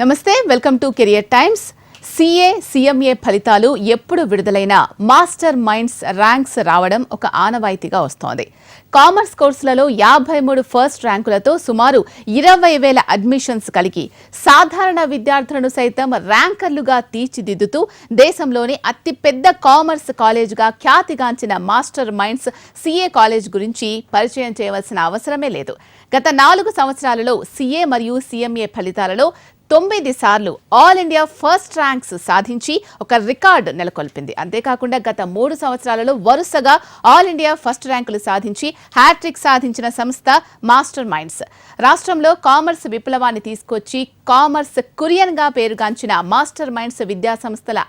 నమస్తే, welcome to career times. CA CMA ఫలితాలు ఎప్పుడు విడుదలైనా మాస్టర్ మైండ్స్ ర్యాంక్స్ రావడం ఒక ఆనవాయితీగా వస్తోంది. కామర్స్ కోర్సులలో 53 ఫస్ట్ ర్యాంకులతో సుమారు 20,000 అడ్మిషన్స్ కలిగి సాధారణ విద్యార్థులను సైతం ర్యాంకర్లుగా తీర్చిదిద్దుతూ దేశంలోని అతిపెద్ద కామర్స్ కాలేజ్గా ఖ్యాతిగాంచిన మాస్టర్ మైండ్స్ సిఏ కాలేజ్ గురించి పరిచయం చేయవలసిన అవసరమే లేదు. గత 4 సంవత్సరాలలో సిఏ మరియు సిఎంఏ ఫలితాలలో 9 సార్లు ఆల్ ఇండియా ఫస్ట్ ర్యాంక్స్ సాధించి ఒక రికార్డు నెలకొల్పింది. అంతేకాకుండా గత 3 సంవత్సరాలలో వరుసగా ఆల్ ఇండియా ఫస్ట్ ర్యాంకులు సాధించి హ్యాట్రిక్ సాధించిన సంస్థ మాస్టర్ మైండ్స్. రాష్ట్రంలో కామర్స్ విప్లవాన్ని తీసుకొచ్చి కామర్స్ కురియన్ గా పేరుగాంచిన మాస్టర్ మైండ్స్ విద్యా సంస్థల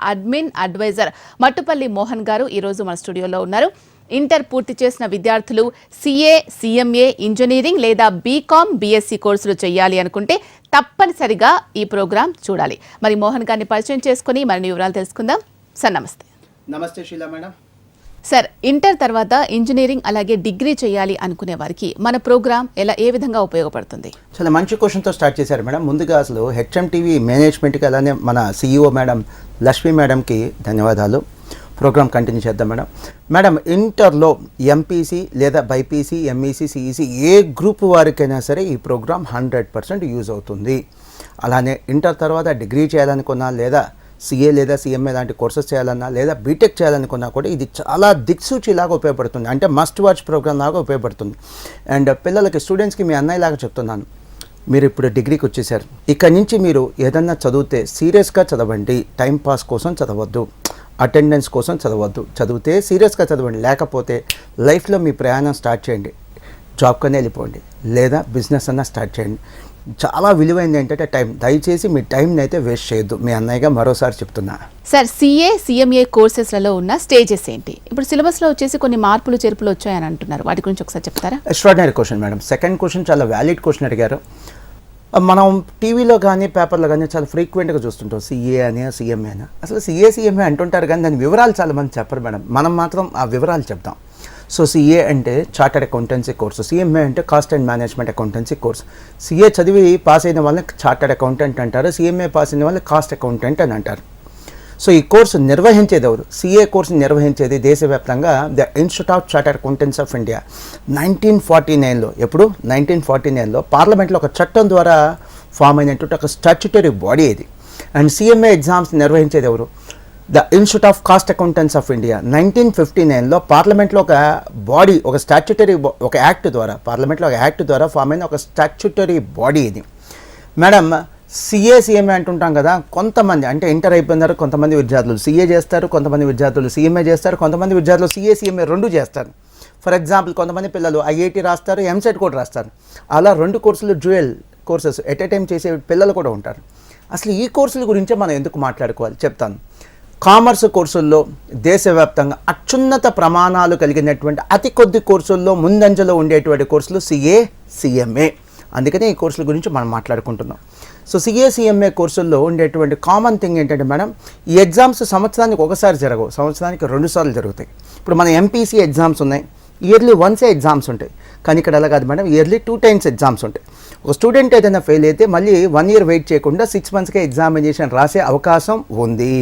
అడ్వైజర్ మట్టుపల్లి మోహన్ గారు ఈరోజు మన స్టూడియోలో ఉన్నారు. ఇంటర్ పూర్తి చేసిన విద్యార్థులు సిఏ సిఎంఏ ఇంజనీరింగ్ లేదా బీకామ్ బీఎస్సీ కోర్సులు చేయాలి అనుకుంటే తప్పనిసరిగా ఈ ప్రోగ్రాం చూడాలి. మరి మోహన్ గారిని పరిచయం చేసుకుని మరిన్ని వివరాలు తెలుసుకుందాం. సార్ నమస్తే. నమస్తే శీలా మేడం. సార్, ఇంటర్ తర్వాత ఇంజనీరింగ్ అలాగే డిగ్రీ చేయాలి అనుకునే వారికి మన ప్రోగ్రామ్ ఏ విధంగా ఉపయోగపడుతుంది? చాలా మంచి క్వశ్చన్తో స్టార్ట్ చేశారు మేడం. ముందుగా అసలు హెచ్ఎంటీవీ మేనేజ్మెంట్కి అలానే మన సిఇఓ మేడం లక్ష్మీ మేడంకి ధన్యవాదాలు. ప్రోగ్రామ్ కంటిన్యూ చేద్దాం మేడం. మేడం, ఇంటర్లో ఎంపీసీ లేదా బైపీసీ ఎంఈసీ సిఈసీ ఏ గ్రూప్ వారికైనా సరే ఈ ప్రోగ్రామ్ 100% యూజ్ అవుతుంది. అలానే ఇంటర్ తర్వాత డిగ్రీ చేయాలనుకున్నా లేదా సిఏ లేదా సిఎంఏ లాంటి కోర్సెస్ చేయాలన్నా లేదా బీటెక్ చేయాలనుకున్నా కూడా ఇది చాలా దిక్సూచిలాగా ఉపయోగపడుతుంది. అంటే మస్ట్ వాచ్ ప్రోగ్రామ్ లాగా ఉపయోగపడుతుంది. అండ్ పిల్లలకి స్టూడెంట్స్కి మీ అన్నయ్యలాగా చెప్తున్నాను, మీరు ఇప్పుడు డిగ్రీకి వచ్చేసారు. ఇక్కడి నుంచి మీరు ఏదన్నా చదివితే సీరియస్గా చదవండి, టైంపాస్ కోసం చదవద్దు, అటెండెన్స్ కోసం చదవద్దు. చదివితే సీరియస్గా చదవండి, లేకపోతే లైఫ్లో మీ ప్రయాణం స్టార్ట్ చేయండి, జాబ్కనే వెళ్ళిపోండి లేదా బిజినెస్ అన్నా స్టార్ట్ చేయండి. చాలా విలువైంది ఏంటంటే టైం. దయచేసి మీ టైంని అయితే వేస్ట్ చేయొద్దు, మీ అన్నయ్యగా మరోసారి చెప్తున్నా. సార్, సిఏ సిఎంఏ కోర్సెస్లలో ఉన్న స్టేజెస్ ఏంటి? ఇప్పుడు సిలబస్లో వచ్చేసి కొన్ని మార్పులు చేర్పులు వచ్చాయని అంటున్నారు, వాటి గురించి ఒకసారి చెప్తారా? Extraordinary question madam. Second question చాలా వ్యాలిడ్ క్వశ్చన్ అడిగారు. మనం టీవీలో కానీ పేపర్లో కానీ చాలా ఫ్రీక్వెంట్గా చూస్తుంటాం సిఏ అని సిఎంఏ అని. అసలు సిఏ సిఎంఏ అంటుంటారు కానీ దాని వివరాలు చాలా మంది చెప్పరు మేడం. మనం మాత్రం ఆ వివరాలు చెప్తాం. సో సిఏ అంటే చార్టర్డ్ అకౌంటెన్సీ కోర్సు, సిఎంఏ అంటే cost and management accountancy course. CA చదివి పాస్ అయిన వాళ్ళని చార్టర్డ్ అకౌంటెంట్ అంటారు, సిఎంఏ పాస్ అయిన వాళ్ళని కాస్ట్ అకౌంటెంట్ అని అంటారు. సో ఈ కోర్సు నిర్వహించేది ఎవరు? సిఏ కోర్సు నిర్వహించేది దేశవ్యాప్తంగా the institute of chartered accountants of India. 1949లో ఎప్పుడు 1949లో పార్లమెంట్లో ఒక చట్టం ద్వారా ఫామ్ అయినటువంటి ఒక స్టాట్యుటరీ బాడీ ఇది. అండ్ సిఎంఏ ఎగ్జామ్స్ నిర్వహించేది ఎవరు? The institute of cost accountants of India. 1959లో పార్లమెంట్లో ఒక బాడీ, ఒక స్టాట్యుటరీ, ఒక యాక్ట్ ద్వారా, పార్లమెంట్లో ఒక యాక్ట్ ద్వారా ఫామ్ అయిన ఒక స్టాట్యుటరీ బాడీ ఇది. మేడం, సిఏ సిఎంఏ అంటుంటాం కదా, కొంతమంది అంటే ఇంటర్ అయిపోయినారు, కొంతమంది విద్యార్థులు సిఏ చేస్తారు, కొంతమంది విద్యార్థులు సిఎంఏ చేస్తారు, కొంతమంది విద్యార్థులు సిఏ సిఎంఏ రెండు చేస్తారు. ఫర్ ఎగ్జాంపుల్, కొంతమంది పిల్లలు ఐఐటి రాస్తారు, ఎంసెట్ కూడా రాస్తారు. అలా 2 కోర్సులు dual courses at a time చేసే పిల్లలు కూడా ఉంటారు. అసలు ఈ కోర్సుల గురించే మనం ఎందుకు మాట్లాడుకోవాలి చెప్తాను. కామర్స్ కోర్సుల్లో దేశవ్యాప్తంగా అత్యున్నత ప్రమాణాలు కలిగినటువంటి అతి కొద్ది కోర్సుల్లో ముందంజలో ఉండేటువంటి కోర్సులు సిఏ సిఎంఏ. అందుకనే ఈ కోర్సుల గురించి మనం మాట్లాడుకుంటున్నాం. సో సిఏ సిఎంఏ కోర్సుల్లో ఉండేటువంటి కామన్ థింగ్ ఏంటంటే మేడం, ఈ ఎగ్జామ్స్ సంవత్సరానికి ఒకసారి జరగవు, సంవత్సరానికి 2 సార్లు జరుగుతాయి. ఇప్పుడు మన ఎంపీసీ ఎగ్జామ్స్ ఉన్నాయి, ఇయర్లీ వన్సే ఎగ్జామ్స్ ఉంటాయి. కానీ ఇక్కడ అలా కాదు మేడం, ఇయర్లీ 2 టైమ్స్ ఎగ్జామ్స్ ఉంటాయి. ఒక స్టూడెంట్ ఏదైనా ఫెయిల్ అయితే మళ్ళీ 1 ఇయర్ వెయిట్ చేయకుండా 6 మంత్స్కే ఎగ్జామినేషన్ రాసే అవకాశం ఉంది.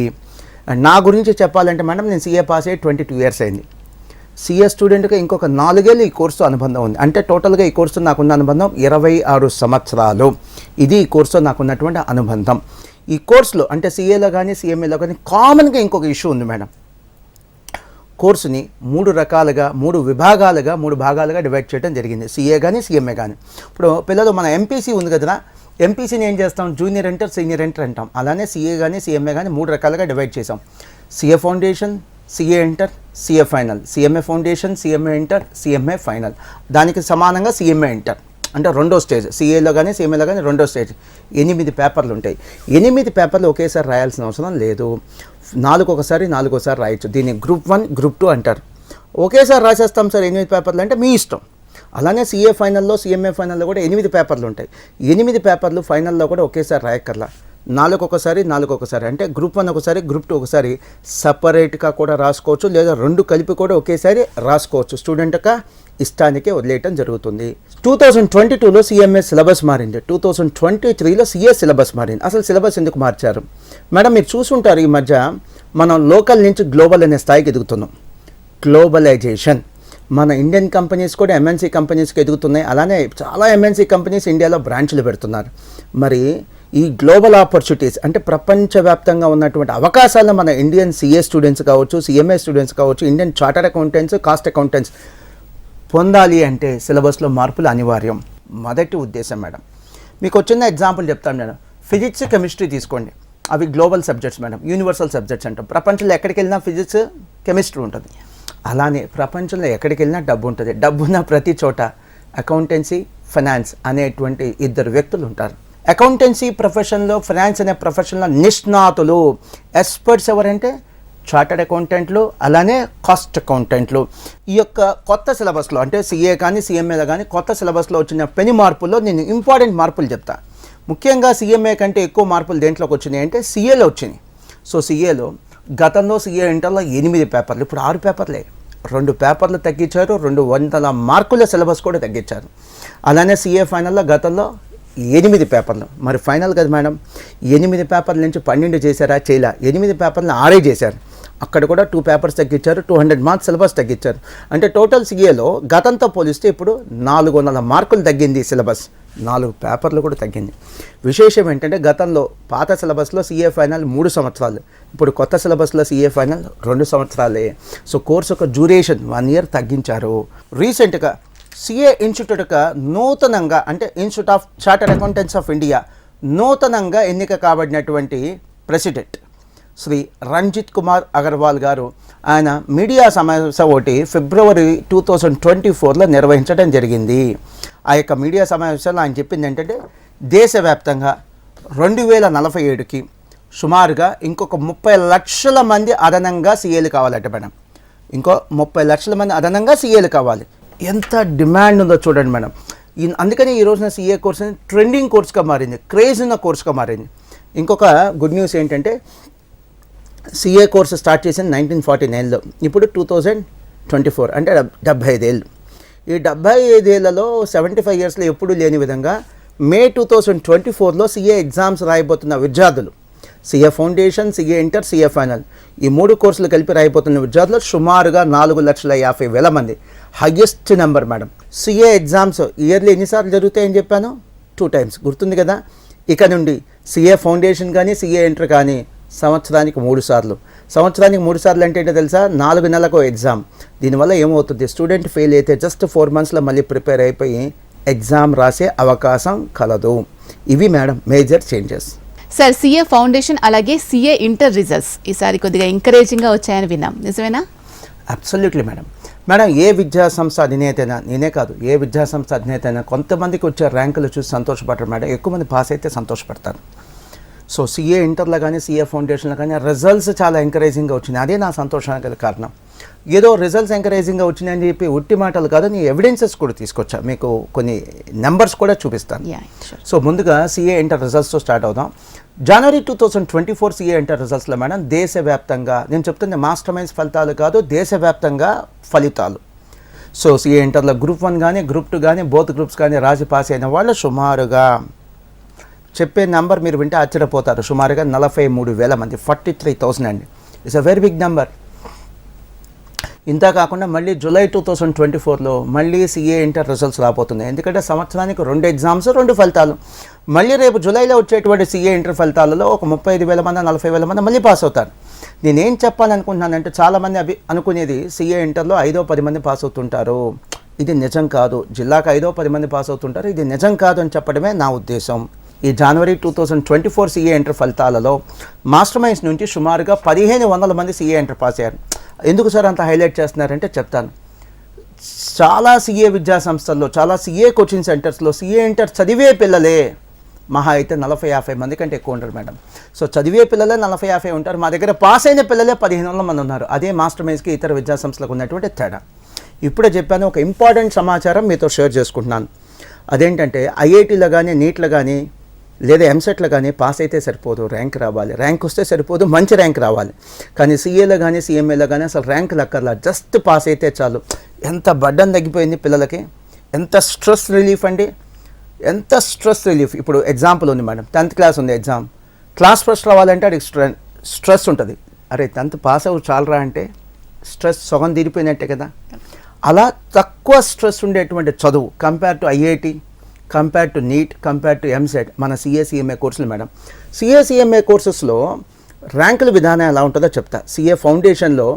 అండ్ నా గురించి చెప్పాలంటే మేడం, నేను సిఏ పాస్ అయ్యి 22 ఇయర్స్ అయింది. సిఏ స్టూడెంట్గా ఇంకొక 4 ఏళ్ళు ఈ కోర్సుతో అనుబంధం ఉంది. అంటే టోటల్గా ఈ కోర్సుతో నాకున్న అనుబంధం 26 సంవత్సరాలు. ఇది ఈ కోర్సుతో నాకున్నటువంటి అనుబంధం. ఈ కోర్సులో అంటే సిఏలో కానీ సిఎంఏలో కానీ కామన్గా ఇంకొక ఇష్యూ ఉంది మేడం. కోర్సుని 3 రకాలుగా, 3 విభాగాలుగా, 3 భాగాలుగా డివైడ్ చేయడం జరిగింది, సిఏ కానీ సిఎంఏ కానీ. ఇప్పుడు పిల్లలు మన ఎంపీసీ ఉంది కదా, ఎంపీసీని ఏం చేస్తాం? జూనియర్ ఇంటర్, సీనియర్ ఇంటర్ అంటాం. అలానే సిఏ కానీ సిఎంఏ కానీ 3 రకాలుగా డివైడ్ చేసాం. CA foundation, CA inter, CA final, CMA foundation, CMA inter, CMA final. దానికి సమానంగా సిఎంఏ ఇంటర్ అంటే 2వ స్టేజ్. సిఏలో కానీ సిఎంఏలో కానీ 2వ స్టేజ్. 8 పేపర్లు ఉంటాయి. 8 పేపర్లు ఒకేసారి రాయాల్సిన అవసరం లేదు, 4 ఒకసారి 4 ఒకసారి రాయొచ్చు. దీన్ని గ్రూప్ 1 గ్రూప్ 2 అంటారు. ఒకేసారి రాసేస్తాం సార్ 8 పేపర్లు అంటే మీ ఇష్టం. అలానే సిఏ ఫైనల్లో సిఎంఏ ఫైనల్లో కూడా 8 పేపర్లు ఉంటాయి. 8 పేపర్లు ఫైనల్లో కూడా ఒకేసారి రాయక్కర్లా, 4 ఒకసారి 4 ఒకసారి అంటే గ్రూప్ 1 ఒకసారి గ్రూప్ 2 ఒకసారి సపరేట్గా కూడా రాసుకోవచ్చు, లేదా 2 కలిపి కూడా ఒకేసారి రాసుకోవచ్చు. స్టూడెంట్గా ఇష్టానికే వదిలేయటం జరుగుతుంది. 2022లో సిఎంఏ సిలబస్ మారింది, 2023లో సిఏ సిలబస్ మారింది. అసలు సిలబస్ ఎందుకు మార్చారు మేడం? మీరు చూసుంటారు, ఈ మధ్య మనం లోకల్ నుంచి గ్లోబల్ అనే స్థాయికి ఎదుగుతున్నాం. గ్లోబలైజేషన్, మన ఇండియన్ కంపెనీస్ కూడా ఎంఎన్సీ కంపెనీస్కి ఎదుగుతున్నాయి. అలానే చాలా ఎంఎన్సీ కంపెనీస్ ఇండియాలో బ్రాంచ్లు పెడుతున్నారు. మరి ఈ గ్లోబల్ ఆపర్చునిటీస్ అంటే ప్రపంచవ్యాప్తంగా ఉన్నటువంటి అవకాశాలను మన ఇండియన్ సిఏ స్టూడెంట్స్ కావచ్చు, సిఎంఏ స్టూడెంట్స్ కావచ్చు, Indian chartered accountants, cost accountants పొందాలి అంటే సిలబస్లో మార్పులు అనివార్యం. మొదటి ఉద్దేశం మేడం. మీకు చిన్న ఎగ్జాంపుల్ చెప్తాను మేడం. ఫిజిక్స్, కెమిస్ట్రీ తీసుకోండి, అవి global subjects madam, universal subjects అంటాం. ప్రపంచంలో ఎక్కడికి వెళ్ళినా ఫిజిక్స్, కెమిస్ట్రీ ఉంటుంది. అలానే ప్రపంచంలో ఎక్కడికి వెళ్ళినా డబ్బు ఉంటుంది. డబ్బున్న ప్రతి చోట అకౌంటెన్సీ, ఫైనాన్స్ అనేటువంటి ఇద్దరు వ్యక్తులు ఉంటారు. అకౌంటెన్సీ ప్రొఫెషన్లో, ఫైనాన్స్ అనే ప్రొఫెషన్లో నిష్ణాతులు, ఎక్స్పర్ట్స్ ఎవరంటే చార్టర్డ్ అకౌంటెంట్లు, అలానే కాస్ట్ అకౌంటెంట్లు. ఈ యొక్క కొత్త సిలబస్లో అంటే సిఏ కానీ సిఎంఏలో కానీ కొత్త సిలబస్లో వచ్చిన పెను మార్పుల్లో నేను ఇంపార్టెంట్ మార్పులు చెప్తా. ముఖ్యంగా సిఎంఏ కంటే ఎక్కువ మార్పులు దేంట్లోకి వచ్చినాయి అంటే సిఏలో వచ్చినాయి. సో సిఏలో గతంలో సిఏ ఇంటర్లో 8 పేపర్లు, ఇప్పుడు 6 పేపర్లే. 2 పేపర్లు తగ్గించారు, 200 మార్కుల సిలబస్ కూడా తగ్గించారు. అలానే సిఏ ఫైనల్లో గతంలో 8 పేపర్లు. మరి ఫైనల్ కదా మేడం, 8 పేపర్ల నుంచి 12 చేశారా? చేయలే. 8 పేపర్లు 6 చేశారు. అక్కడ కూడా 2 పేపర్స్ తగ్గించారు, 200 మార్క్స్ సిలబస్ తగ్గించారు. అంటే టోటల్ సిఏలో గతంతో పోలిస్తే ఇప్పుడు 400 మార్కులు తగ్గింది సిలబస్. 4 పేపర్లు కూడా తగ్గింది. విశేషం ఏంటంటే గతంలో పాత సిలబస్లో సిఏ ఫైనల్ 3 సంవత్సరాలు, ఇప్పుడు కొత్త సిలబస్లో సిఏ ఫైనల్ 2 సంవత్సరాలే. సో కోర్సు యొక్క డ్యూరేషన్ 1 ఇయర్ తగ్గించారు. రీసెంట్గా సిఏ ఇన్స్టిట్యూట్గా నూతనంగా అంటే institute of chartered accountants of India నూతనంగా ఎన్నిక కాబడినటువంటి ప్రెసిడెంట్ శ్రీ రంజిత్ కుమార్ అగర్వాల్ గారు, ఆయన మీడియా సమావేశం ఒకటి ఫిబ్రవరి 2024లో నిర్వహించడం జరిగింది. ఆ యొక్క మీడియా సమావేశంలో ఆయన చెప్పింది ఏంటంటే దేశవ్యాప్తంగా 2047కి సుమారుగా ఇంకొక 30 లక్షల మంది అదనంగా సీఏలు కావాలట మేడం. ఇంకో 30 లక్షల మంది అదనంగా సీఏలు కావాలి. ఎంత డిమాండ్ ఉందో చూడండి మేడం. అందుకని ఈ రోజున సీఏ కోర్స్ అనేది ట్రెండింగ్ కోర్స్గా మారింది, క్రేజ్ ఉన్న కోర్స్గా మారింది. ఇంకొక గుడ్ న్యూస్ ఏంటంటే సిఏ కోర్సు స్టార్ట్ చేసింది 1949లో, ఇప్పుడు 2024 అంటే 75 ఏళ్ళు. ఈ 75 ఏళ్లలో 75 ఇయర్స్లో ఎప్పుడూ లేని విధంగా మే 2024లో సిఏ ఎగ్జామ్స్ రాయబోతున్న విద్యార్థులు, CA foundation, CA inter, CA final ఈ 3 కోర్సులు కలిపి రాయబోతున్న విద్యార్థులు సుమారుగా 4,50,000 మంది. Highest number madam. CA exams yearly ఎన్నిసార్లు జరుగుతాయని చెప్పాను? 2 టైమ్స్. గుర్తుంది కదా? ఇక నుండి సిఏ ఫౌండేషన్ కానీ సిఏ ఇంటర్ కానీ సంవత్సరానికి 3 సార్లు. సంవత్సరానికి 3 సార్లు అంటే ఏంటో తెలుసా? 4 నెలలకు ఎగ్జామ్. దీనివల్ల ఏమవుతుంది, స్టూడెంట్ ఫెయిల్ అయితే జస్ట్ 4 మంత్స్లో మళ్ళీ ప్రిపేర్ అయిపోయి ఎగ్జామ్ రాసే అవకాశం కలదు. ఇవి madam major changes. Sir, CA foundation అలాగే సిఏ ఇంటర్ రిజల్ట్స్ ఈసారి కొద్దిగా ఎంకరేజింగ్గా వచ్చాయని విన్నాం, నిజమేనా? Absolutely madam. మేడం ఏ విద్యా సంస్థ అధినేతైనా, నేనే కాదు ఏ విద్యా సంస్థ అధినేతైనా కొంతమందికి వచ్చే ర్యాంకులు చూసి సంతోషపడరు మేడం, ఎక్కువ మంది పాస్ అయితే సంతోషపడతారు. సో సిఏ ఇంటర్లో కానీ సిఏ ఫౌండేషన్లో కానీ రిజల్ట్స్ చాలా ఎంకరేజింగ్గా వచ్చినాయి. అదే నా సంతోషానికి గల కారణం. ఏదో రిజల్ట్స్ ఎంకరేజింగ్గా వచ్చినాయని చెప్పి ఉట్టి మాటలు కాదు, నీ ఎవిడెన్సెస్ కూడా తీసుకొచ్చా. మీకు కొన్ని నెంబర్స్ కూడా చూపిస్తాను. సో ముందుగా సిఏ ఇంటర్ రిజల్ట్స్తో స్టార్ట్ అవుదాం. జనవరి 2024 సిఏ ఇంటర్ రిజల్ట్స్లో మేడం దేశవ్యాప్తంగా, నేను చెప్తుంది మాస్టర్ మైండ్స్ ఫలితాలు కాదు, దేశవ్యాప్తంగా ఫలితాలు. సో సిఏ ఇంటర్లో గ్రూప్ 1 కానీ గ్రూప్ 2 కానీ బోత్ గ్రూప్స్ కానీ రాసి పాస్ అయిన వాళ్ళు సుమారుగా చెప్పే నెంబర్ మీరు వింటే ఆశ్చర్యపోతారు, సుమారుగా 43,000 మంది, 43,000 అండి. It's a very big number. ఇంత కాకుండా మళ్ళీ జూలై 2024లో మళ్ళీ సిఏ ఇంటర్ రిజల్ట్స్ రాబోతున్నాయి. ఎందుకంటే సంవత్సరానికి 2 ఎగ్జామ్స్ 2 ఫలితాలు. మళ్ళీ రేపు జూలైలో వచ్చేటువంటి సిఏ ఇంటర్ ఫలితాలలో ఒక 35,000 మంది 40,000 మంది మళ్ళీ పాస్ అవుతారు. నేనేం చెప్పాలనుకుంటున్నానంటే చాలామంది అనుకునేది సిఏ ఇంటర్లో 5-10 మంది పాస్ అవుతుంటారు. ఇది నిజం కాదు. జిల్లాకు 5-10 మంది పాస్ అవుతుంటారు. ఇది నిజం కాదు అని చెప్పడమే నా ఉద్దేశం. ఈ జనవరి 2024 సిఏ ఇంటర్ ఫలితాలలో మాస్టర్ మైండ్స్ నుంచి సుమారుగా 1,500 మంది సిఏ ఇంటర్ పాస్ అయ్యారు. ఎందుకు సార్ అంత హైలైట్ చేస్తున్నారంటే చెప్తాను. చాలా సిఏ విద్యా సంస్థల్లో, చాలా సిఏ కోచింగ్ సెంటర్స్లో సిఏ ఇంటర్ చదివే పిల్లలే మహా అయితే 40-50 మంది కంటే ఎక్కువ ఉంటారు మేడం. సో చదివే పిల్లలే 40-50 ఉంటారు. మా దగ్గర పాస్ అయిన పిల్లలే 1,500 మంది ఉన్నారు. అదే మాస్టర్ మైండ్స్కి ఇతర విద్యా సంస్థలకు ఉన్నటువంటి తేడా. ఇప్పుడే చెప్పాను, ఒక ఇంపార్టెంట్ సమాచారం మీతో షేర్ చేసుకుంటున్నాను. అదేంటంటే ఐఐటీలో కానీ నీట్లో కానీ లేదా ఎంసెట్లో కానీ పాస్ అయితే సరిపోదు, ర్యాంక్ రావాలి. ర్యాంక్ వస్తే సరిపోదు, మంచి ర్యాంక్ రావాలి. కానీ సిఏలో కానీ సిఎంఏలో కానీ అసలు ర్యాంక్ లక్కర్లా, జస్ట్ పాస్ అయితే చాలు. ఎంత బర్డన్ తగ్గిపోయింది పిల్లలకి, ఎంత స్ట్రెస్ రిలీఫ్ అండి, ఎంత స్ట్రెస్ రిలీఫ్. ఇప్పుడు ఎగ్జాంపుల్ ఉంది మేడం, 10th క్లాస్ ఉంది ఎగ్జామ్, క్లాస్ ఫస్ట్ రావాలంటే అది స్ట్రెస్ ఉంటుంది. అరే 10th పాస్ అవ్వు చాలరా అంటే స్ట్రెస్ సగం తీరిపోయినట్టే కదా. అలా తక్కువ స్ట్రెస్ ఉండేటువంటి చదువు compare to IIT, compare to NEET, compare to EAMCET మన సిఏ కోర్సులు మేడం. సిఏ కోర్సెస్లో ర్యాంకుల విధానం ఎలా ఉంటుందో చెప్తా. సిఏ ఫౌండేషన్లో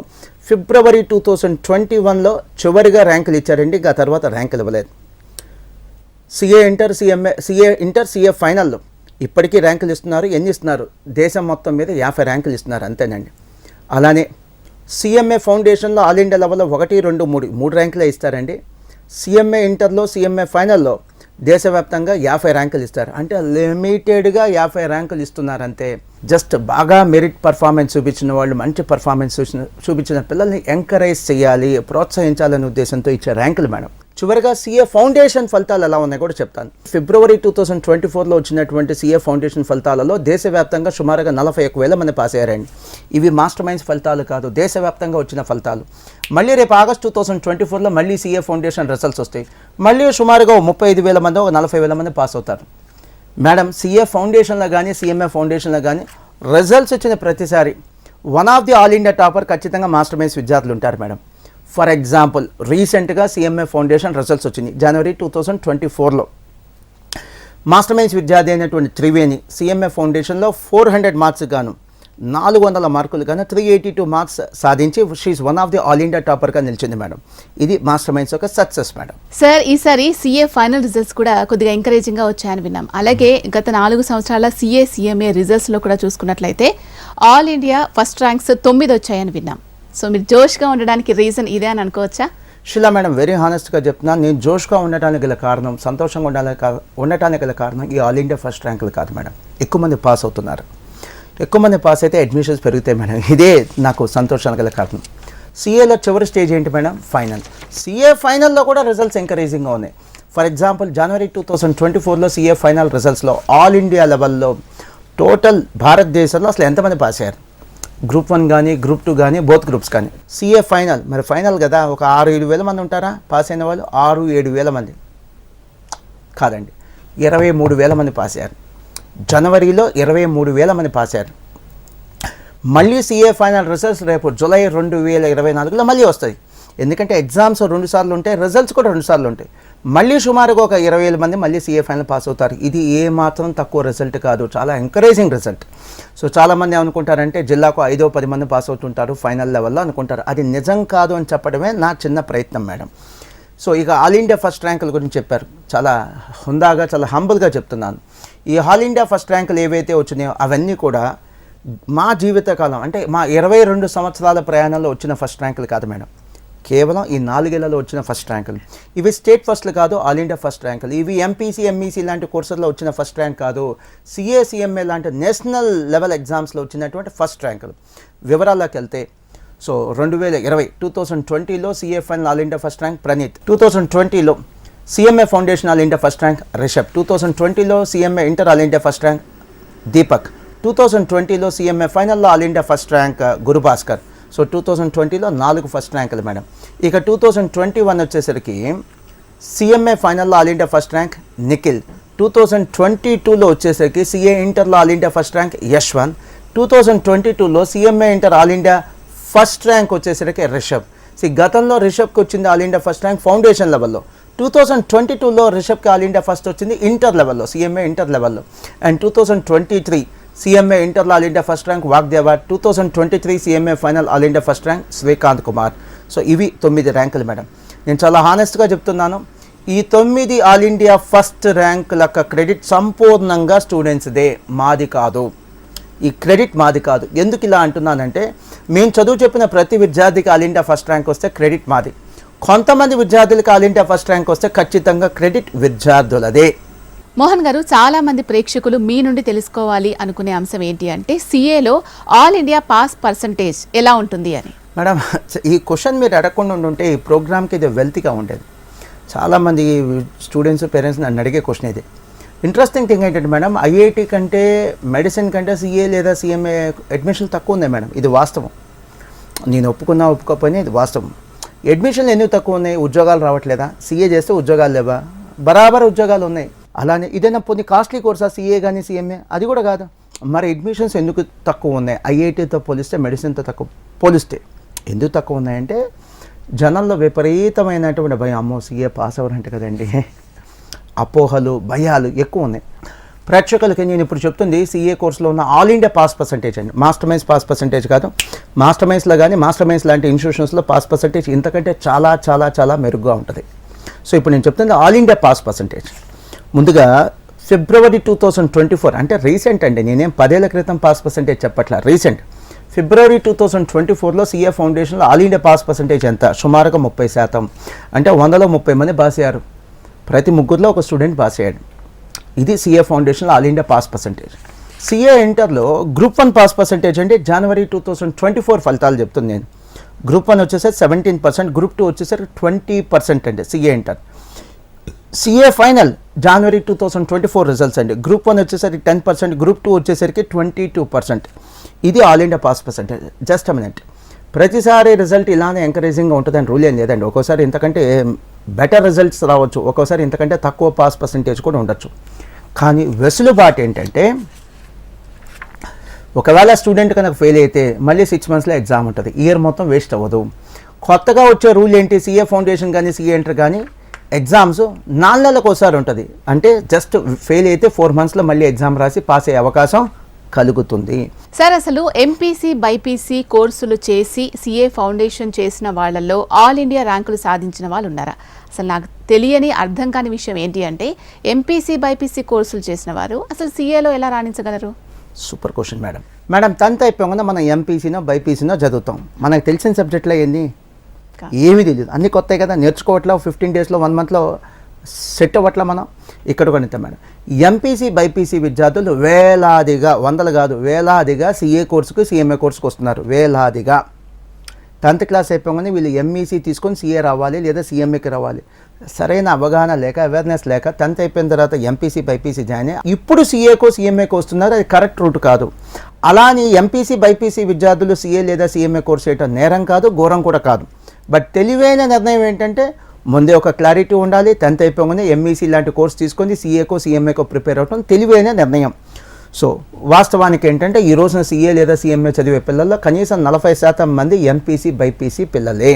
ఫిబ్రవరి 2021లో చివరిగా ర్యాంకులు ఇచ్చారండి, ఇంకా తర్వాత ర్యాంకులు ఇవ్వలేదు. సిఏ ఇంటర్ సిఏ ఫైనల్లో ఇప్పటికీ ర్యాంకులు ఇస్తున్నారు. ఎన్ని ఇస్తున్నారు? దేశం మొత్తం మీద 50 ర్యాంకులు ఇస్తున్నారు అంతేనండి. అలానే సిఎంఏ ఫౌండేషన్లో ఆల్ ఇండియా లెవెల్లో 1, 2, 3 ర్యాంకులే ఇస్తారండి. సిఎంఏ ఇంటర్లో, సిఎంఏ ఫైనల్లో దేశవ్యాప్తంగా 50 ర్యాంకులు ఇస్తారు. అంటే లిమిటెడ్గా 50 ర్యాంకులు ఇస్తున్నారంతే. జస్ట్ బాగా మెరిట్ పర్ఫార్మెన్స్ చూపించిన వాళ్ళు, మంచి పర్ఫార్మెన్స్ చూపించిన పిల్లల్ని ఎంకరేజ్ చేయాలి, ప్రోత్సహించాలనే ఉద్దేశంతో ఇచ్చే ర్యాంకులు మేడం. చివరిగా సిఏ ఫౌండేషన్ ఫలితాలు ఎలా ఉన్నాయో కూడా చెప్తాను. ఫిబ్రవరి 2024లో వచ్చినటువంటి సిఏ ఫౌండేషన్ ఫలితాలలో దేశవ్యాప్తంగా సుమారుగా 41,000 మంది పాస్ అయ్యారండి. ఇవి మాస్టర్ మైండ్స్ ఫలితాలు కాదు, దేశవ్యాప్తంగా వచ్చిన ఫలితాలు. మళ్ళీ రేపు ఆగస్టు 2024లో మళ్ళీ సిఏ ఫౌండేషన్ రిజల్ట్స్ వస్తాయి. మళ్ళీ సుమారుగా 35,000 మంది, 40,000 మంది పాస్ అవుతారు మేడం. సిఏ ఫౌండేషన్లో కానీ సిఎంఏ ఫౌండేషన్లో కానీ రిజల్ట్స్ వచ్చిన ప్రతిసారి one of the all India topper ఖచ్చితంగా మాస్టర్ మైండ్స్ విద్యార్థులు ఉంటారు మేడం. ఫర్ ఎగ్జాంపుల్ రీసెంట్గా సిఎంఏ ఫౌండేషన్ రిజల్ట్స్ వచ్చినాయి జనవరి 2024లో. మాస్టర్ మైండ్స్ విద్యార్థి అయినటువంటి త్రివేణి సిఎంఏ ఫౌండేషన్లో 400 మార్క్స్ గాను 400 మార్కులు గాను 382 మార్క్స్ సాధించి she one of the all India టాపర్గా నిలిచింది మేడం. ఇది మాస్టర్ మైండ్స్ యొక్క సక్సెస్ మేడం. సార్, ఈసారి సిఏ ఫైనల్ రిజల్ట్స్ కూడా కొద్దిగా ఎంకరేజింగ్గా వచ్చాయని విన్నాం. అలాగే గత 4 సంవత్సరాల సిఎంఏ రిజల్ట్స్లో కూడా చూసుకున్నట్లయితే ఆల్ ఇండియా ఫస్ట్ ర్యాంక్స్ 9 వచ్చాయని విన్నాం. సో మీరు జోష్గా ఉండడానికి రీజన్ ఇదే అని అనుకోవచ్చా? షిలా మేడం, వెరీ హానెస్ట్గా చెప్తున్నాను, నేను జోష్గా ఉండటానికి గల కారణం, సంతోషంగా ఉండటానికి గల కారణం ఈ ఆల్ ఇండియా ఫస్ట్ ర్యాంకులు కాదు మేడం. ఎక్కువ మంది పాస్ అవుతున్నారు, ఎక్కువ మంది పాస్ అయితే అడ్మిషన్స్ పెరుగుతాయి మేడం. ఇదే నాకు సంతోషానికి గల కారణం. సిఏలో చివరి స్టేజ్ ఏంటి మేడం? ఫైనల్. సిఏ ఫైనల్లో కూడా రిజల్ట్స్ ఎంకరేజింగ్గా ఉన్నాయి. ఫర్ ఎగ్జాంపుల్ జనవరి 2024లో సిఏ ఫైనల్ రిజల్ట్స్లో ఆల్ ఇండియా లెవెల్లో టోటల్ భారతదేశంలో అసలు ఎంతమంది పాస్ అయ్యారు? గ్రూప్ 1 కానీ గ్రూప్ 2 కానీ బోత్ గ్రూప్స్ కానీ. సిఏ ఫైనల్ మరి ఫైనల్ కదా, ఒక 6-7 వేల మంది ఉంటారా పాస్ అయిన వాళ్ళు? 6-7 వేల మంది కాదండి, 23,000 మంది పాస్ అయ్యారు. జనవరిలో 23,000 మంది పాస్ అయ్యారు. మళ్ళీ సిఏ ఫైనల్ రిజల్ట్స్ రేపు జూలై 2024లో మళ్ళీ వస్తాయి. ఎందుకంటే ఎగ్జామ్స్ 2 సార్లు ఉంటాయి, రిజల్ట్స్ కూడా 2 సార్లు ఉంటాయి. మళ్ళీ సుమారుగా ఒక 20,000 మంది మళ్ళీ సిఏ ఫైనల్ పాస్ అవుతారు. ఇది ఏ మాత్రం తక్కువ రిజల్ట్ కాదు, చాలా ఎంకరేజింగ్ రిజల్ట్. సో చాలామంది ఏమనుకుంటారంటే జిల్లాకు 5-10 మంది పాస్ అవుతుంటారు ఫైనల్ లెవెల్లో అనుకుంటారు. అది నిజం కాదు అని చెప్పడమే నా చిన్న ప్రయత్నం మేడం. సో ఇక ఆల్ ఇండియా ఫస్ట్ ర్యాంకుల గురించి చెప్పారు, చాలా హుందాగా, చాలా హంబుల్గా చెప్తున్నాను. ఈ ఆల్ ఇండియా ఫస్ట్ ర్యాంకులు ఏవైతే వచ్చినాయో అవన్నీ కూడా మా జీవితకాలం అంటే మా 22 సంవత్సరాల ప్రయాణంలో వచ్చిన ఫస్ట్ ర్యాంకులు కాదు మేడం. కేవలం ఈ 4 ఏళ్లలో వచ్చిన ఫస్ట్ ర్యాంకులు. ఇవి స్టేట్ ఫస్ట్లు కాదు, ఆల్ ఇండియా ఫస్ట్ ర్యాంకులు. ఇవి ఎంపీసీ, ఎంఈసీ లాంటి కోర్సుల్లో వచ్చిన ఫస్ట్ ర్యాంక్ కాదు, సిఏ, సిఎంఏ లాంటి నేషనల్ లెవెల్ ఎగ్జామ్స్లో వచ్చినటువంటి ఫస్ట్ ర్యాంకులు. వివరాల్లోకి వెళ్తే సో 2020లో CA final all India first rank Praneeth, 2020లో CMA foundation all India first rank Rishab, 2020లో CMA inter all India first rank Deepak, 2020లో సిఎంఏ ఫైనల్లో all India first rank Gurubhaskar. So 2020లో 4 ఫస్ట్ ర్యాంకులు మేడం. ఇక 2021 వచ్చేసరికి సిఎంఏ ఫైనల్లో all India first rank Nikhil, 2022లో వచ్చేసరికి సిఏ ఇంటర్లో all India first rank Yashwanth, 2022లో CMA inter all India first rank వచ్చేసరికి రిషబ్. గతంలో రిషబ్కి వచ్చింది all India first rank foundation లెవెల్లో, 2022లో రిషబ్కి ఆల్ ఇండియా ఫస్ట్ వచ్చింది ఇంటర్ లెవెల్లో, సిఎంఏ ఇంటర్ లెవెల్లో. అండ్ 2023 సిఎంఏ ఇంటర్లో all India first rank Vagdeva, 2023 CMA final all India first rank Srikanth Kumar. So ఇవి 9 ర్యాంకులు మేడం. నేను చాలా హానెస్ట్గా చెప్తున్నాను, ఈ 9 ఆల్ ఇండియా ఫస్ట్ ర్యాంకుల క్రెడిట్ సంపూర్ణంగా స్టూడెంట్స్దే, మాది కాదు. ఈ క్రెడిట్ మాది కాదు. ఎందుకు ఇలా అంటున్నానంటే మేము చదువు చెప్పిన ప్రతి విద్యార్థికి ఆల్ ఇండియా ఫస్ట్ ర్యాంక్ వస్తే క్రెడిట్ మాది. కొంతమంది విద్యార్థులకి ఆల్ ఇండియా ఫస్ట్ ర్యాంక్ వస్తే ఖచ్చితంగా క్రెడిట్ విద్యార్థులదే. మోహన్ గారు, చాలా మంది ప్రేక్షకులు మీ నుండి తెలుసుకోవాలి అనుకునే అంశం ఏంటి అంటే సిఏలో ఆల్ ఇండియా పాస్ పర్సంటేజ్ ఎలా ఉంటుంది అని. మేడం, ఈ క్వశ్చన్ మీరు అడగకుండా ఉంటే ఈ ప్రోగ్రామ్కి ఇది వెల్త్గా ఉండేది. చాలామంది స్టూడెంట్స్, పేరెంట్స్ నన్ను అడిగే క్వశ్చన్ ఇది. ఇంట్రెస్టింగ్ థింగ్ ఏంటంటే మేడం, ఐఐటి కంటే మెడిసిన్ కంటే సిఏ లేదా సిఎంఏ అడ్మిషన్లు తక్కువ ఉన్నాయి మేడం. ఇది వాస్తవం, నేను ఒప్పుకున్నా ఒప్పుకోకపోయినా ఇది వాస్తవం. అడ్మిషన్లు ఎందుకు తక్కువ ఉన్నాయి? ఉద్యోగాలు రావట్లేదా? సీఏ చేస్తే ఉద్యోగాలు లేవా? బరాబర్ ఉద్యోగాలు ఉన్నాయి. అలానే ఇదైనా కొన్ని కాస్ట్లీ కోర్సా సీఏ కానీ సీఎంఏ? అది కూడా కాదు. మరి అడ్మిషన్స్ ఎందుకు తక్కువ ఉన్నాయి? ఐఐటీతో పోలిస్తే, మెడిసిన్తో పోలిస్తే ఎందుకు తక్కువ ఉన్నాయంటే జనంలో విపరీతమైనటువంటి భయం. అమ్మో సీఏ పాస్ అవ్వరంటే కదండి, అపోహలు, భయాలు ఎక్కువ ఉన్నాయి. ప్రేక్షకులకి నేను ఇప్పుడు చెప్తుంది సీఏ కోర్సులో ఉన్న ఆల్ ఇండియా పాస్ పర్సంటేజ్ అండి. మాస్టర్ మైన్స్ పాస్ పర్సంటేజ్ కాదు, మాస్టర్ మైన్స్లో కానీ మాస్టర్ మైన్స్ లాంటి ఇన్స్టిట్యూషన్స్లో పాస్ పర్సంటేజ్ ఇంతకంటే చాలా చాలా చాలా మెరుగ్గా ఉంటుంది. సో ఇప్పుడు నేను చెప్తుంది ఆల్ ఇండియా పాస్ పర్సంటేజ్. ముందుగా ఫిబ్రవరి 2024 అంటే రీసెంట్ అండి, నేనేం 10 ఏళ్ల క్రితం పాస్ పర్సంటేజ్ చెప్పట్లా, రీసెంట్. ఫిబ్రవరి 2024లో సీఏ ఫౌండేషన్లో ఆల్ ఇండియా పాస్ పర్సంటేజ్ ఎంత? సుమారుగా 30%. అంటే 100లో 30 మంది పాస్ అయ్యారు. ప్రతి ముగ్గురులో ఒక స్టూడెంట్ పాస్ అయ్యాడు. ఇది సీఏ ఫౌండేషన్లో all India pass percentage. CA ఇంటర్లో గ్రూప్ 1 పాస్ పర్సంటేజ్ అంటే జనవరి 2024 ఫలితాలు చెప్తుంది నేను. గ్రూప్ 1 వచ్చేసరికి 17%, గ్రూప్ 2 వచ్చేసరికి 20% అండి సీఏ ఇంటర్. సీఏ ఫైనల్ జనవరి 2024 రిజల్ట్స్ అండి. గ్రూప్ 1 వచ్చేసరికి 10%, గ్రూప్ 2 వచ్చేసరికి 22%. ఇది all India pass percentage. Just a minute. ప్రతిసారి రిజల్ట్ ఇలానే ఎంకరేజింగ్గా ఉంటుందని రూల్ ఏం లేదండి. ఒక్కోసారి ఇంతకంటే బెటర్ రిజల్ట్స్ రావచ్చు, ఒక్కోసారి ఇంతకంటే తక్కువ పాస్ పర్సంటేజ్ కూడా ఉండొచ్చు. కానీ వెసులుబాటు ఏంటంటే ఒకవేళ స్టూడెంట్ కనుక ఫెయిల్ అయితే మళ్ళీ 6 మంత్స్లో ఎగ్జామ్ ఉంటుంది, ఇయర్ మొత్తం వేస్ట్ అవ్వదు. కొత్తగా వచ్చే రూల్ ఏంటి? సీఏ ఫౌండేషన్ కానీ సీఏ ఇంటర్ కానీ ఎగ్జామ్స్ 4 నెలలకు ఒకసారి ఉంటుంది. అంటే జస్ట్ ఫెయిల్ అయితే 4 మంత్స్లో మళ్ళీ ఎగ్జామ్ రాసి పాస్ అయ్యే అవకాశం కలుగుతుంది. సార్ అసలు ఎంపీసీ బైపీసీ కోర్సులు చేసి సీఏ ఫౌండేషన్ చేసిన వాళ్ళల్లో ఆల్ ఇండియా ర్యాంకులు సాధించిన వాళ్ళు ఉన్నారా? అసలు నాకు తెలియని అర్థం కాని విషయం ఏంటి అంటే ఎంపీసీ బైపీసీ కోర్సులు చేసిన వారు అసలు సీఏలో ఎలా రాణించగలరు? Super question madam. 10th అయిపోగానే మనం ఎంపీసీనో బైపీసీనో చదువుతాం. మనకు తెలిసిన సబ్జెక్ట్లో ఏంది? ఏమీ తెలియదు, అన్నీ కొత్తాయి కదా, నేర్చుకోవట్లా. 15 డేస్లో 1 మంత్లో సెట్ అవ్వట్లా మనం. ఇక్కడ కూడా ఇంత మేడం, ఎంపీసీ బైపీసీ విద్యార్థులు వేలాదిగా, వందలు కాదు వేలాదిగా సీఏ కోర్సుకు సీఎంఏ కోర్సుకు వస్తున్నారు. వేలాదిగా 10th క్లాస్ అయిపోగానే వీళ్ళు ఎంఈసీ తీసుకొని సీఏ రావాలి లేదా సీఎంఏకి రావాలి. సరైన అవగాహన లేక, అవేర్నెస్ లేక 10th అయిపోయిన తర్వాత ఎంపీసీ బైపీసీ జాయిన్ అయ్యి ఇప్పుడు సీఏకో సీఎంఏకో వస్తున్నారు. అది కరెక్ట్ రూట్ కాదు. అలాని ఎంపీసీ బైపీసీ విద్యార్థులు సీఏ లేదా సీఎంఏ కోర్సు చేయటం నేరం కాదు, ఘోరం కూడా కాదు. బట్ తెలివైన నిర్ణయం ఏంటంటే ముందే ఒక క్లారిటీ ఉండాలి. 10th అయిపోగానే ఎంఈసీ లాంటి కోర్స్ తీసుకొని సీఏకో సీఎంఏకో ప్రిపేర్ అవ్వడం తెలివైన నిర్ణయం. సో వాస్తవానికి ఏంటంటే ఈ రోజున సీఏ లేదా సీఎంఏ చదివే పిల్లల్లో కనీసం 40% మంది ఎంపీసీ బైపీసీ పిల్లలే,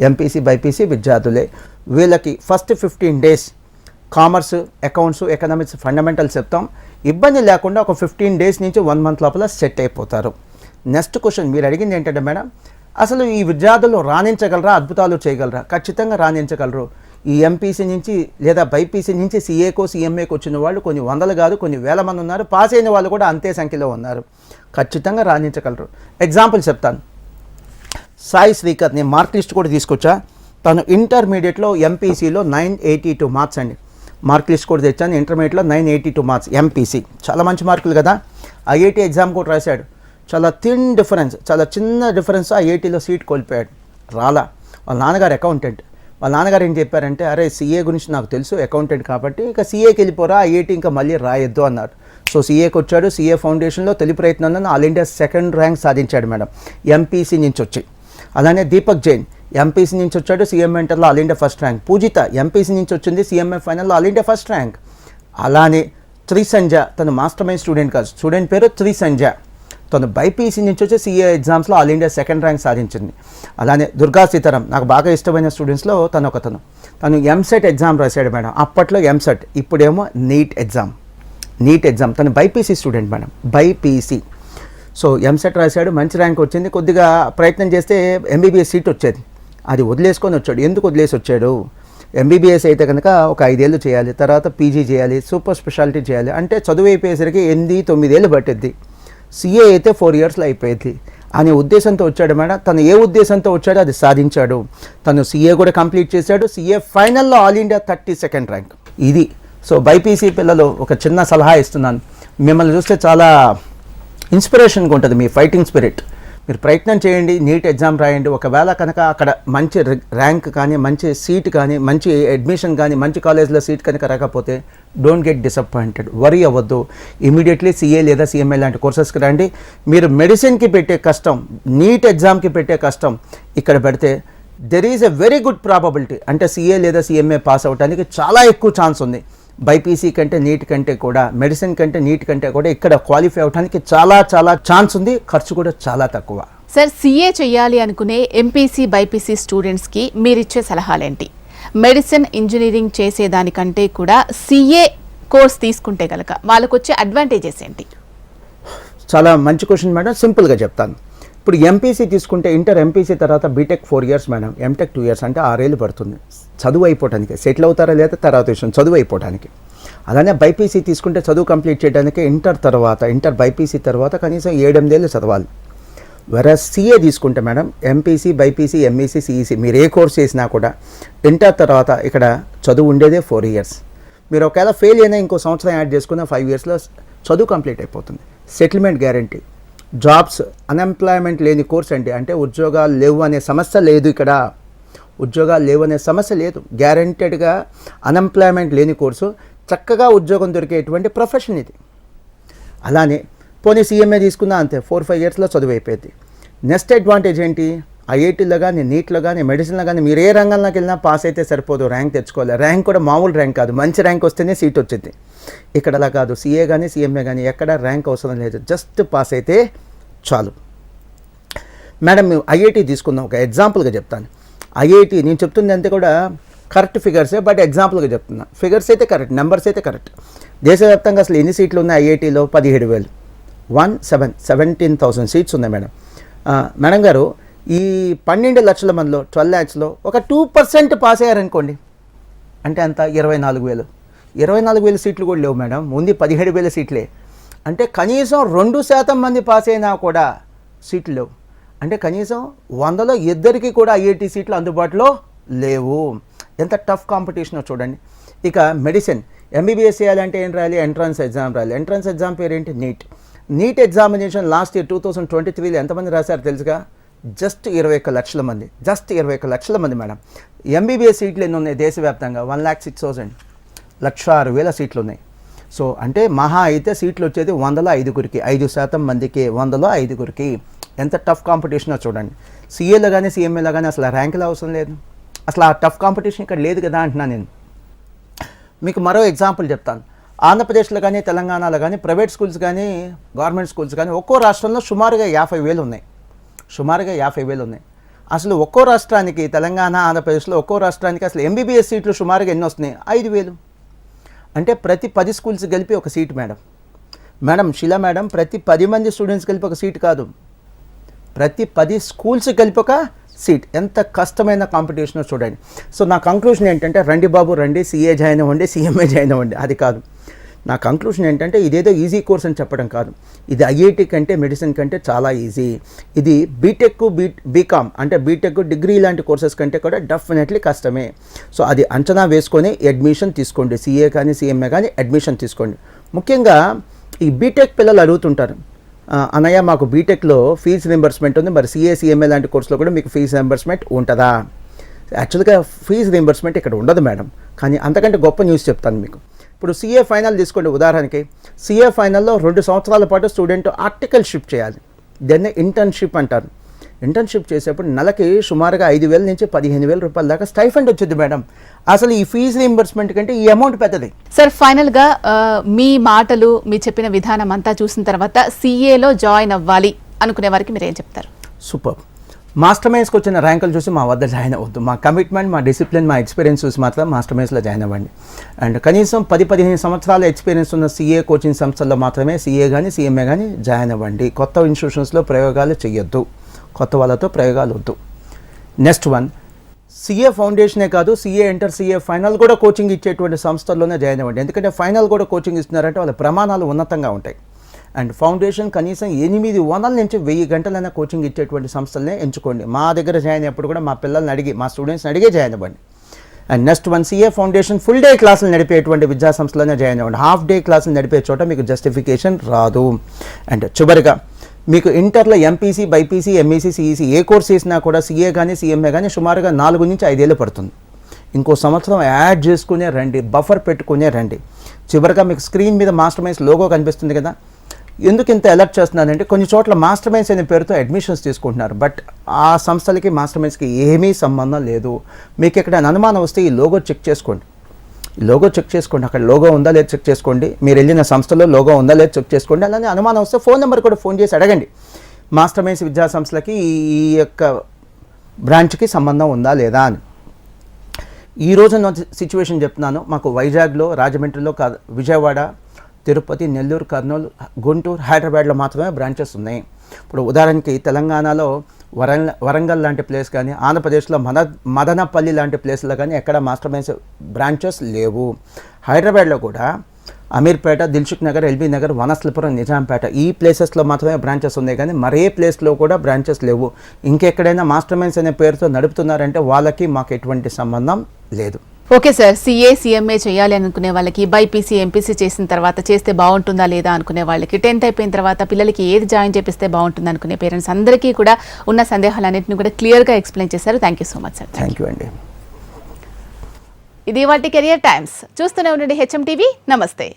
ఎంపీసీ బైపీసీ విద్యార్థులే. వీళ్ళకి first 15 days commerce, accounts, economics fundamentals చెప్తాం. ఇబ్బంది లేకుండా ఒక 15 డేస్ నుంచి 1 మంత్ లోపల సెట్ అయిపోతారు. నెక్స్ట్ క్వశ్చన్ మీరు అడిగింది ఏంటంటే మేడం, అసలు ఈ విద్యార్థులు రాణించగలరా, అద్భుతాలు చేయగలరా? ఖచ్చితంగా రాణించగలరు. ఈ ఎంపీసీ నుంచి లేదా బైపీసీ నుంచి సీఏకో సీఎంఏకి వచ్చిన వాళ్ళు కొన్ని వందలు కాదు కొన్ని వేల మంది ఉన్నారు. పాస్ అయిన వాళ్ళు కూడా అంతే సంఖ్యలో ఉన్నారు. ఖచ్చితంగా రాణించగలరు. ఎగ్జాంపుల్ చెప్తాను. సాయి శ్రీకర్, నేను మార్క్ లిస్ట్ కూడా తీసుకొచ్చా. తను ఇంటర్మీడియట్లో ఎంపీసీలో 982 మార్క్స్ అండి. మార్క్ లిస్ట్ కూడా తెచ్చాను. ఇంటర్మీడియట్లో 982 మార్క్స్ ఎంపీసీ, చాలా మంచి మార్కులు కదా. ఐఐటీ ఎగ్జామ్ కూడా రాశాడు. చాలా థిన్ డిఫరెన్స్, చాలా చిన్న డిఫరెన్స్ ఐఐటీలో సీట్ కోల్పోయాడు, రాలా. వాళ్ళ నాన్నగారు అకౌంటెంట్. వాళ్ళ నాన్నగారు ఏం చెప్పారంటే, అరే సీఏ గురించి నాకు తెలుసు, అకౌంటెంట్ కాబట్టి ఇక సీఏకి వెళ్ళిపోరా, ఐఐటీ ఇంకా మళ్ళీ రాయొద్దు అన్నారు. సో సీఏకి వచ్చాడు. సీఏ ఫౌండేషన్లో తొలి ప్రయత్నంలో ఆల్ ఇండియా 2nd ర్యాంక్ సాధించాడు మేడం, ఎంపీసీ నుంచి వచ్చి. అలానే దీపక్ జైన్ ఎంపీసీ నుంచి వచ్చాడు, సీఎంఏ ఇంటర్లో ఆల్ ఇండియా 1st ర్యాంక్. పూజిత ఎంపీసీ నుంచి వచ్చింది, సీఎంఏ ఫైనల్లో ఆల్ ఇండియా 1st ర్యాంక్. అలానే త్రిసంజ, తను మాస్టర్ మైండ్ స్టూడెంట్ కాదు, స్టూడెంట్ పేరు త్రిసంజ. తను బైపీసీ నుంచి వచ్చి సీఏ ఎగ్జామ్స్లో ఆల్ ఇండియా 2nd ర్యాంక్ సాధించింది. అలానే దుర్గా సీతారాం, నాకు బాగా ఇష్టమైన స్టూడెంట్స్లో తను ఎంసెట్ ఎగ్జామ్ రాశాడు మేడం. అప్పట్లో ఎంసెట్, ఇప్పుడేమో నీట్ ఎగ్జామ్. తను BiPC student madam, BiPC. So EAMCET రాశాడు, మంచి ర్యాంక్ వచ్చింది. కొద్దిగా ప్రయత్నం చేస్తే ఎంబీబీఎస్ సీట్ వచ్చేది, అది వదిలేసుకొని వచ్చాడు. ఎందుకు వదిలేసి వచ్చాడు? ఎంబీబీఎస్ అయితే కనుక ఒక 5 ఏళ్ళు చేయాలి, తర్వాత పీజీ చేయాలి, సూపర్ స్పెషాలిటీ చేయాలి. అంటే చదువు అయిపోయేసరికి 8-9 ఏళ్ళు పట్టిద్ది. సీఏ అయితే 4 ఇయర్స్లో అయిపోయింది అనే ఉద్దేశంతో వచ్చాడు మేడం. తను ఏ ఉద్దేశంతో వచ్చాడో అది సాధించాడు. తను సీఏ కూడా కంప్లీట్ చేశాడు. సీఏ ఫైనల్లో ఆల్ ఇండియా 32nd ర్యాంక్. ఇది సో బైపీసీ పిల్లలు ఒక చిన్న సలహా ఇస్తున్నాను. మిమ్మల్ని చూస్తే చాలా ఇన్స్పిరేషన్గా ఉంటుంది మీ ఫైటింగ్ స్పిరిట్. మీరు ప్రయత్నం చేయండి, నీట్ ఎగ్జామ్ రాయండి. ఒకవేళ కనుక అక్కడ మంచి ర్యాంక్ కానీ, మంచి సీట్ కానీ, మంచి అడ్మిషన్ కానీ, మంచి కాలేజ్లో సీట్ కనుక రాకపోతే డోంట్ గెట్ డిసప్పాయింటెడ్, వరీ అవ్వద్దు. ఇమీడియట్లీ సీఏ లేదా సీఎంఏ లాంటి కోర్సెస్కి రండి. మీరు మెడిసిన్కి పెట్టే కష్టం, నీట్ ఎగ్జామ్కి పెట్టే కష్టం ఇక్కడ పెడితే there is a very good probability, అంటే సిఏ లేదా సిఎంఏ పాస్ అవడానికి చాలా ఎక్కువ ఛాన్స్ ఉంది. బైపీసీ కంటే నీట్ కంటే కూడా, మెడిసిన్ కంటే నీట్ కంటే కూడా ఇక్కడ క్వాలిఫై అవడానికి చాలా చాలా ఛాన్స్ ఉంది. ఖర్చు కూడా చాలా తక్కువ. సార్, సిఏ చేయాలి అనుకునే ఎంపీసీ బైపీసీ స్టూడెంట్స్కి మీరిచ్చే సలహాలేంటి? మెడిసిన్ ఇంజనీరింగ్ చేసేదానికంటే కూడా సిఏ కోర్స్ తీసుకుంటే కనుక వాళ్ళకు వచ్చే అడ్వాంటేజెస్ ఏంటి? చాలా మంచి క్వశ్చన్ మేడం. సింపుల్గా చెప్తాను. ఇప్పుడు ఎంపీసీ తీసుకుంటే ఇంటర్ ఎంపీసీ తర్వాత BTech 4 years madam, MTech 2 years, అంటే 6 ఏళ్ళు పడుతుంది చదువు అయిపోవడానికి. సెటిల్ అవుతారా లేదా తర్వాత విషయం, చదువు అయిపోవడానికి. అలానే బైపీసీ తీసుకుంటే చదువు కంప్లీట్ చేయడానికి ఇంటర్ బైపీసీ తర్వాత కనీసం 7-8 ఏళ్ళు చదవాలి. వేరే సిఏ తీసుకుంటే madam MPC, BiPC, MEC, CEC మీరు ఏ కోర్స్ చేసినా కూడా ఇంటర్ తర్వాత ఇక్కడ చదువు ఉండేదే 4 years. మీరు ఒకవేళ ఫెయిల్ అయినా ఇంకో సంవత్సరం యాడ్ చేసుకున్న 5 yearsలో చదువు కంప్లీట్ అయిపోతుంది. సెటిల్మెంట్ గ్యారంటీ, జాబ్స్, అన్ఎంప్లాయ్మెంట్ లేని కోర్స్ అండి. అంటే ఉద్యోగాలు లేవు అనే సమస్య లేదు ఇక్కడ. ఉద్యోగాలు లేవు అనే సమస్య లేదు. గ్యారంటెడ్గా అన్ఎంప్లాయ్మెంట్ లేని కోర్సు, చక్కగా ఉద్యోగం దొరికేటువంటి ప్రొఫెషన్ ఇది. అలానే పోనీ సిఎంఏ తీసుకున్నా అంతే, 4-5 yearsలో చదువు అయిపోయింది. నెక్స్ట్ అడ్వాంటేజ్ ఏంటి? ఐఐటీలో కానీ, నీట్లో కానీ, మెడిసిన్లో కానీ మీరు ఏ రంగంలోకి వెళ్ళినా పాస్ అయితే సరిపోదు, ర్యాంక్ తెచ్చుకోవాలి. ర్యాంక్ కూడా మామూలు ర్యాంక్ కాదు, మంచి ర్యాంక్ వస్తేనే సీట్ వచ్చింది. ఇక్కడ అలా కాదు. సిఏ కానీ సిఎంఏ కానీ ఎక్కడ ర్యాంక్ అవసరం లేదు, జస్ట్ పాస్ అయితే చాలు. మేడం మేము ఐఐటీ తీసుకుందాం, ఒక ఎగ్జాంపుల్గా చెప్తాను. ఐఐటీ నేను చెప్తుంది అంతే కూడా కరెక్ట్ ఫిగర్సే, బట్ ఎగ్జాంపుల్గా చెప్తున్నా. ఫిగర్స్ అయితే కరెక్ట్, నెంబర్స్ అయితే కరెక్ట్. దేశవ్యాప్తంగా అసలు ఎన్ని సీట్లు ఉన్నాయి ఐఐటీలో? 17,000, 17,000 సీట్స్ ఉన్నాయి మేడం. మేడం గారు, ఈ 12 లక్షల మందిలో 12 lakhsలో ఒక 2% పాస్ అయ్యారనుకోండి, అంటే అంత 24,000. 24,000 సీట్లు కూడా లేవు మేడం, ముందు 17,000 సీట్లే. అంటే కనీసం 2% మంది పాస్ అయినా కూడా సీట్లు లేవు. అంటే కనీసం 100లో 2 కూడా ఐఐటీ సీట్లు అందుబాటులో లేవు. ఎంత టఫ్ కాంపిటీషనో చూడండి. ఇక మెడిసిన్, ఎంబీబీఎస్ చేయాలంటే ఏం రాయాలి? ఎంట్రన్స్ ఎగ్జామ్ రాయాలి. ఎంట్రన్స్ ఎగ్జామ్ పేరేంటి? నీట్ ఎగ్జామినేషన్ లాస్ట్ ఇయర్ 2023లో ఎంతమంది రాశారు తెలుసుగా? జస్ట్ 21 లక్షల మంది. జస్ట్ 21 లక్షల మంది మేడం. ఎంబీబీఎస్ సీట్లు ఎన్ని ఉన్నాయి దేశవ్యాప్తంగా? 1,06,000, 1,06,000 సీట్లు ఉన్నాయి. సో అంటే మహా అయితే సీట్లు వచ్చేది 100లో 5గురికి, 5% మందికి, 100లో 5గురికి. ఎంత టఫ్ కాంపిటీషనో చూడండి. సిఏలో కానీ సిఎంఏలో కానీ అసలు ర్యాంకులు అవసరం లేదు. అసలు ఆ టఫ్ కాంపిటీషన్ ఇక్కడ లేదు కదా అంటున్నా నేను. మీకు మరో ఎగ్జాంపుల్ చెప్తాను. ఆంధ్రప్రదేశ్లో కానీ తెలంగాణలో కానీ ప్రైవేట్ స్కూల్స్ కానీ గవర్నమెంట్ స్కూల్స్ కానీ ఒక్కో రాష్ట్రంలో సుమారుగా 50,000 ఉన్నాయి. సుమారుగా 50,000 ఉన్నాయి. అసలు ఒక్కో రాష్ట్రానికి, తెలంగాణ, ఆంధ్రప్రదేశ్లో ఒక్కో రాష్ట్రానికి అసలు ఎంబీబీఎస్ సీట్లు సుమారుగా ఎన్ని వస్తున్నాయి? 5,000. అంటే ప్రతి 10 స్కూల్స్ కలిపి ఒక సీట్ మేడం. శిలా మేడం, ప్రతి 10 మంది స్టూడెంట్స్ కలిపి ఒక సీట్ కాదు, ప్రతి 10 స్కూల్స్ కలిపి ఒక సీట్. ఎంత కష్టమైన కాంపిటీషనో చూడండి. సో నా కంక్లూషన్ ఏంటంటే, రండి బాబు రండి, సిఏ జాయిన్ అవ్వండి, సిఎంఏ జాయిన్ అవ్వండి, అది కాదు. నా కంక్లూషన్ ఏంటంటే, ఇదేదో ఈజీ కోర్స్ అని చెప్పడం కాదు. ఇది ఐఐటీ కంటే, మెడిసిన్ కంటే చాలా ఈజీ. ఇది బీటెక్, బీకామ్ అంటే బీటెక్, డిగ్రీ లాంటి కోర్సెస్ కంటే కూడా డెఫినెట్లీ కష్టమే. సో అది అంచనా వేసుకొని అడ్మిషన్ తీసుకోండి. సిఏ కానీ సిఎంఏ కానీ అడ్మిషన్ తీసుకోండి. ముఖ్యంగా ఈ బీటెక్ పిల్లలు అడుగుతుంటారు, అన్నయ్య మాకు బీటెక్లో ఫీజు రింబర్స్మెంట్ ఉంది, మరి సిఏ సిఎంఏ లాంటి కోర్సులో కూడా మీకు ఫీజు రింబర్స్మెంట్ ఉంటుందా? యాక్చువల్గా ఫీజు రింబర్స్మెంట్ ఇక్కడ ఉండదు మేడం. కానీ అంతకంటే గొప్ప న్యూస్ చెప్తాను మీకు. ఇప్పుడు సిఏ ఫైనల్ తీసుకోండి ఉదాహరణకి. సిఏ ఫైనల్లో 2 సంవత్సరాల పాటు స్టూడెంట్ ఆర్టికల్షిప్ చేయాలి. దాన్ని ఇంటర్న్షిప్ అంటారు. ఇంటర్న్షిప్ చేసేప్పుడు నెలకి సుమారుగా 5,000 నుంచి 15,000 రూపాయల దాకా స్టైఫండ్ వచ్చింది మేడం. అసలు ఈ ఫీజు రీయింబర్స్మెంట్ కంటే ఈ అమౌంట్ పెద్దది. సార్, ఫైనల్గా మీ మాటలు, మీ చెప్పిన విధానం అంతా చూసిన తర్వాత సిఏలో జాయిన్ అవ్వాలి అనుకునే వారికి మీరు ఏం చెప్తారు? సూపర్. మాస్టర్ మైన్స్కి వచ్చిన ర్యాంకులు చూసి మా వద్ద జాయిన్ అవ్వద్దు. మా కమిట్మెంట్, మా డిసిప్లిన్, మా ఎక్స్పీరియన్స్ చూసి మాత్రం మాస్టర్ మైన్స్లో జాయిన్ అవ్వండి. అండ్ కనీసం 10-15 సంవత్సరాల ఎక్స్పీరియన్స్ ఉన్న సిఏ కోచింగ్ సంస్థల్లో మాత్రమే సిఏ కానీ సిఎంఏ కానీ జాయిన్ అవ్వండి. కొత్త ఇన్స్టిట్యూషన్స్లో ప్రయోగాలు చేయొద్దు, కొత్త వాళ్ళతో ప్రయోగాలు వద్దు. నెక్స్ట్ వన్, సిఏ ఫౌండేషనే కాదు, సిఏ ఇంటర్, సిఏ ఫైనల్ కూడా కోచింగ్ ఇచ్చేటువంటి సంస్థల్లోనే జాయిన్ అవ్వండి. ఎందుకంటే ఫైనల్ కూడా కోచింగ్ ఇస్తున్నారంటే వాళ్ళ ప్రమాణాలు ఉన్నతంగా ఉంటాయి. అండ్ ఫౌండేషన్ కనీసం 800 నుంచి 1000 గంటలైనా కోచింగ్ ఇచ్చేటువంటి సంస్థలనే ఎంచుకోండి. మా దగ్గర జాయిన్ అయ్యేప్పుడు కూడా మా పిల్లల్ని అడిగి, మా స్టూడెంట్స్ని అడిగే జాయిన్ అవ్వండి. And next one, CA foundation full day క్లాసులు నడిపేటువంటి విద్యా సంస్థలోనే జాయిన్ అవ్వండి. హాఫ్ డే క్లాసులు నడిపే చోట మీకు జస్టిఫికేషన్ రాదు. అండ్ చివరిగా, మీకు ఇంటర్లో ఎంపీసీ, బైపీసీ, ఎంఈసీ, సిఈసీ ఏ కోర్స్ చేసినా కూడా సిఏ కానీ సిఎంఏ కానీ సుమారుగా 4 నుంచి 5 ఏళ్ళు పడుతుంది. ఇంకో సంవత్సరం యాడ్ చేసుకునే రండి, బఫర్ పెట్టుకునే రండి. చివరిగా మీకు స్క్రీన్ మీద మాస్టర్ మైండ్స్ లోగో కనిపిస్తుంది కదా, ఎందుకు ఇంత అలర్ట్ చేస్తున్నానంటే కొన్ని చోట్ల మాస్టర్ మైండ్స్ అనే పేరుతో అడ్మిషన్స్ తీసుకుంటున్నారు. బట్ ఆ సంస్థలకి మాస్టర్ మైండ్స్కి ఏమీ సంబంధం లేదు. మీకు ఇక్కడ అనుమానం వస్తే ఈ లోగో చెక్ చేసుకోండి. అక్కడ లోగో ఉందా లేదు చెక్ చేసుకోండి. మీరు వెళ్ళిన సంస్థలో లోగో ఉందా లేదు చెక్ చేసుకోండి. అలానే అనుమానం వస్తే ఫోన్ నెంబర్ కూడా ఫోన్ చేసి అడగండి. మాస్టర్ మైండ్స్ విద్యా సంస్థలకి ఈ యొక్క బ్రాంచ్కి సంబంధం ఉందా లేదా అని. ఈ రోజు సిచ్యువేషన్ చెప్తున్నాను. మాకు వైజాగ్లో, రాజమండ్రిలో, విజయవాడ, తిరుపతి, నెల్లూరు, కర్నూలు, గుంటూరు, హైదరాబాద్లో మాత్రమే బ్రాంచెస్ ఉన్నాయి. ఇప్పుడు ఉదాహరణకి తెలంగాణలో వరంగల్ లాంటి ప్లేస్ కానీ, ఆంధ్రప్రదేశ్లో మదనపల్లి లాంటి ప్లేస్లో కానీ ఎక్కడ మాస్టర్ మైండ్స్ బ్రాంచెస్ లేవు. హైదరాబాద్లో కూడా అమీర్పేట, దిల్సుఖ్ నగర్, ఎల్బీ నగర్, వనస్థలిపురం, నిజాంపేట ఈ ప్లేసెస్లో మాత్రమే బ్రాంచెస్ ఉన్నాయి కానీ మరే ప్లేస్లో కూడా బ్రాంచెస్ లేవు. ఇంకెక్కడైనా మాస్టర్ మైండ్స్ అనే పేరుతో నడుపుతున్నారంటే వాళ్ళకి మాకు ఎటువంటి సంబంధం లేదు. ఓకే సార్, సిఏ సిఎంఏ చేయాలి అనుకునే వాళ్ళకి, బైపీసీ ఎంపీసీ చేసిన తర్వాత చేస్తే బాగుంటుందా లేదా అనుకునే వాళ్ళకి, 10th అయిపోయిన తర్వాత పిల్లలకి ఏది జాయిన్ చేపిస్తే బాగుంటుంది అనుకునే పేరెంట్స్ అందరికీ కూడా ఉన్న సందేహాలన్నింటినీ కూడా క్లియర్గా ఎక్స్ప్లెయిన్ చేశారు. Thank you so much sir. Thank you అండి. ఇది వాటి కెరియర్ టైమ్స్. చూస్తూనే ఉండండి హెచ్ఎం టీవీ. నమస్తే.